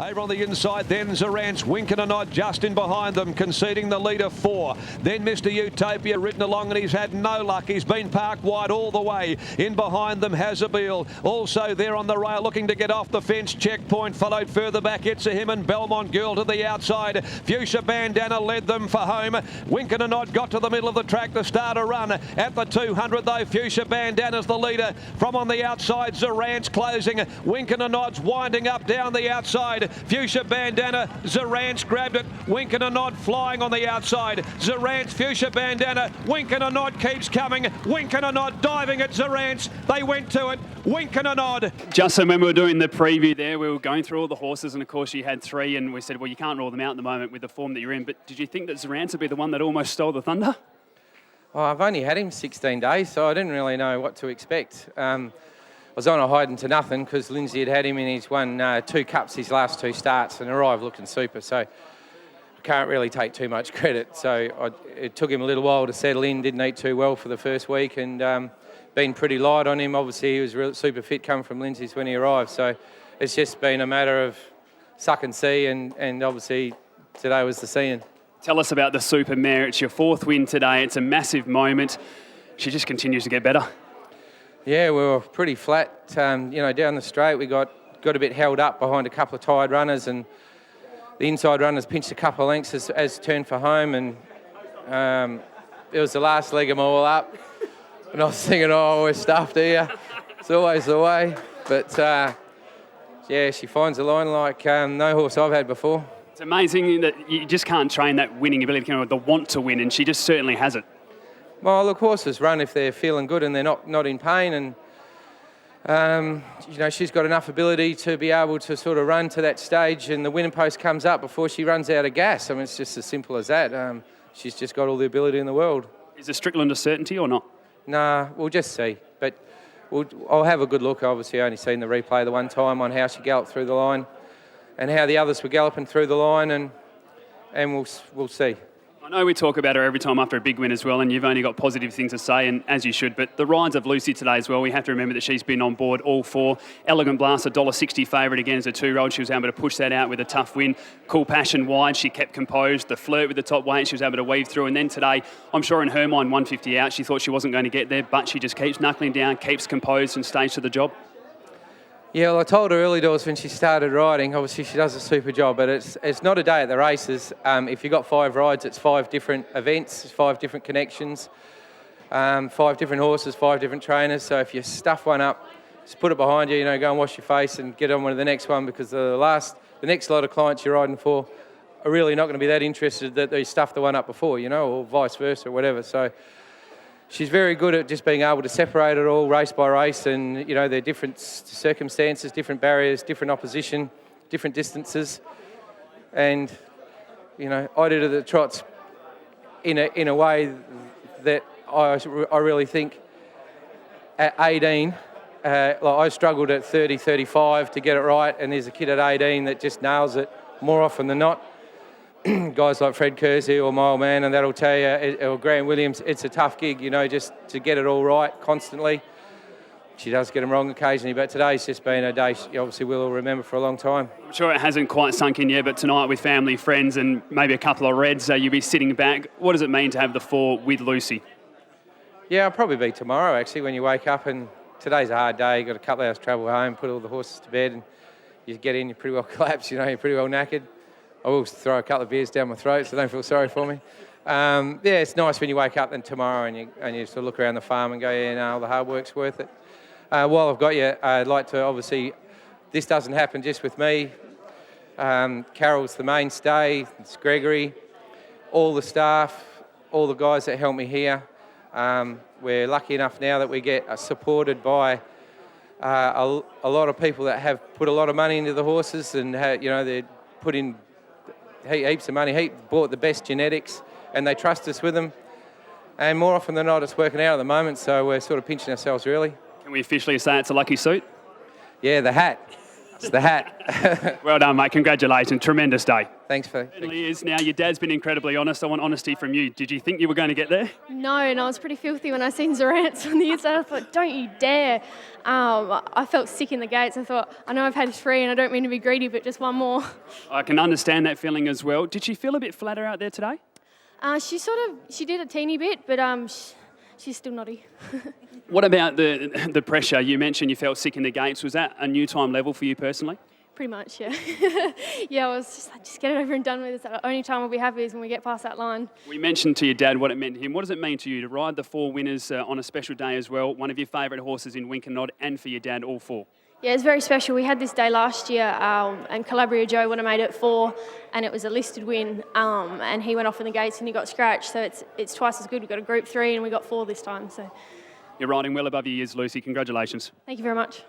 Over on the inside, then Zarance, winking a nod just in behind them, conceding the lead of 4. Then Mr. Utopia ridden along and he's had no luck. He's been parked wide all the way. In behind them, Hazabeel. Also there on the rail, looking to get off the fence. Checkpoint followed further back. It's a him and Belmont Girl to the outside. Fuchsia Bandana led them for home. Winking a nod got to the middle of the track to start a run. At the 200 though, Fuchsia Bandana's the leader. From on the outside, Zarance closing. Winking a nod's winding up down the outside. Fuchsia Bandana, Zarance grabbed it. Winking a nod flying on the outside. Zarance, Fuchsia Bandana, winking a nod keeps coming. Winking a nod diving at Zarance. They went to it. Winking a nod. Justin, when we were doing the preview there, we were going through all the horses, and of course you had 3, and we said, well, you can't rule them out at the moment with the form that you're in. But did you think that Zarance would be the one that almost stole the thunder? Oh, I've only had him 16 days, so I didn't really know what to expect. I was on a hiding to nothing because Lindsay had him and he's won 2 cups his last 2 starts and arrived looking super. So I can't really take too much credit. So it took him a little while to settle in, didn't eat too well for the first week and been pretty light on him. Obviously, he was really super fit coming from Lindsay's when he arrived. So it's just been a matter of suck and see and obviously today was the seeing. Tell us about the super mare. It's your 4th win today. It's a massive moment. She just continues to get better. Yeah, we were pretty flat. Down the straight, we got a bit held up behind a couple of tired runners, and the inside runners pinched a couple of lengths as turned for home, and it was the last leg of them all up. And I was thinking, oh, we're stuffed here. It's always the way. But, yeah, she finds a line like no horse I've had before. It's amazing that you just can't train that winning ability, the want to win, and she just certainly has it. Well, look, horses run if they're feeling good and they're not in pain, and she's got enough ability to be able to sort of run to that stage, and the winning post comes up before she runs out of gas. I mean, it's just as simple as that. She's just got all the ability in the world. Is it Strickland a certainty or not? Nah, we'll just see. But I'll have a good look. Obviously, I only seen the replay the one time on how she galloped through the line, and how the others were galloping through the line, and we'll see. I know we talk about her every time after a big win as well, and you've only got positive things to say, and as you should, but the rides of Lucy today as well, we have to remember that she's been on board all 4. Elegant Blast, $1.60 favourite again as a 2-year-old. She was able to push that out with a tough win. Cool Passion wide, she kept composed. The Flirt with the top weight, she was able to weave through, and then today, I'm sure in her mind, 150 out, she thought she wasn't going to get there, but she just keeps knuckling down, keeps composed and stays to the job. Yeah, well, I told her early doors when she started riding, obviously she does a super job, but it's not a day at the races. If you've got 5 rides, it's 5 different events, 5 different connections, 5 different horses, 5 different trainers. So if you stuff one up, just put it behind you, go and wash your face and get on with the next one, because the next lot of clients you're riding for are really not going to be that interested that they stuffed the one up before, or vice versa or whatever. So she's very good at just being able to separate it all race by race, and they're different circumstances, different barriers, different opposition, different distances, and I did it at the trots in a way that I really think at 18, I struggled at 30, 35 to get it right, and there's a kid at 18 that just nails it more often than not. Guys like Fred Kersey or my old man, and that'll tell you, or Graham Williams, it's a tough gig, just to get it all right constantly. She does get them wrong occasionally, but today's just been a day she obviously will remember for a long time. I'm sure it hasn't quite sunk in yet, but tonight with family, friends, and maybe a couple of reds, you'll be sitting back. What does it mean to have the 4 with Lucy? Yeah, I'll probably be tomorrow, actually, when you wake up, and today's a hard day. You've got a couple of hours travel home, put all the horses to bed, and you get in, you're pretty well collapsed, you're pretty well knackered. I will throw a couple of beers down my throat, so don't feel sorry for me. Yeah, it's nice when you wake up then tomorrow and you sort of look around the farm and go, yeah, no, all the hard work's worth it. While I've got you, I'd like to, obviously, this doesn't happen just with me. Carol's the mainstay, it's Gregory, all the staff, all the guys that help me here. We're lucky enough now that we get supported by a lot of people that have put a lot of money into the horses, and they're put in heaps of money, bought the best genetics, and they trust us with them. And more often than not, it's working out at the moment, so we're sort of pinching ourselves, really. Can we officially say it's a lucky suit? Yeah, the hat. It's the hat. Well done, mate. Congratulations. Tremendous day. Thanks, Fee. It certainly is. Now, your dad's been incredibly honest. I want honesty from you. Did you think you were going to get there? No, and I was pretty filthy when I seen Zorant's on the inside. I thought, don't you dare. I felt sick in the gates. I thought, I know I've had 3 and I don't mean to be greedy, but just one more. I can understand that feeling as well. Did she feel a bit flatter out there today? She did a teeny bit, but she's still naughty. What about the pressure? You mentioned you felt sick in the gates. Was that a new time level for you personally? Pretty much, yeah. Yeah, I was just like, just get it over and done with. It's the only time we'll be happy is when we get past that line. We mentioned to your dad what it meant to him. What does it mean to you to ride the 4 winners on a special day as well? One of your favourite horses in Wink and Nod, and for your dad, all 4. Yeah, it's very special. We had this day last year, and Calabria Joe would have made it 4, and it was a listed win, and he went off in the gates and he got scratched. So it's twice as good. We got a Group 3 and we got 4 this time. So You're riding well above your years, Lucy. Congratulations. thank you very much.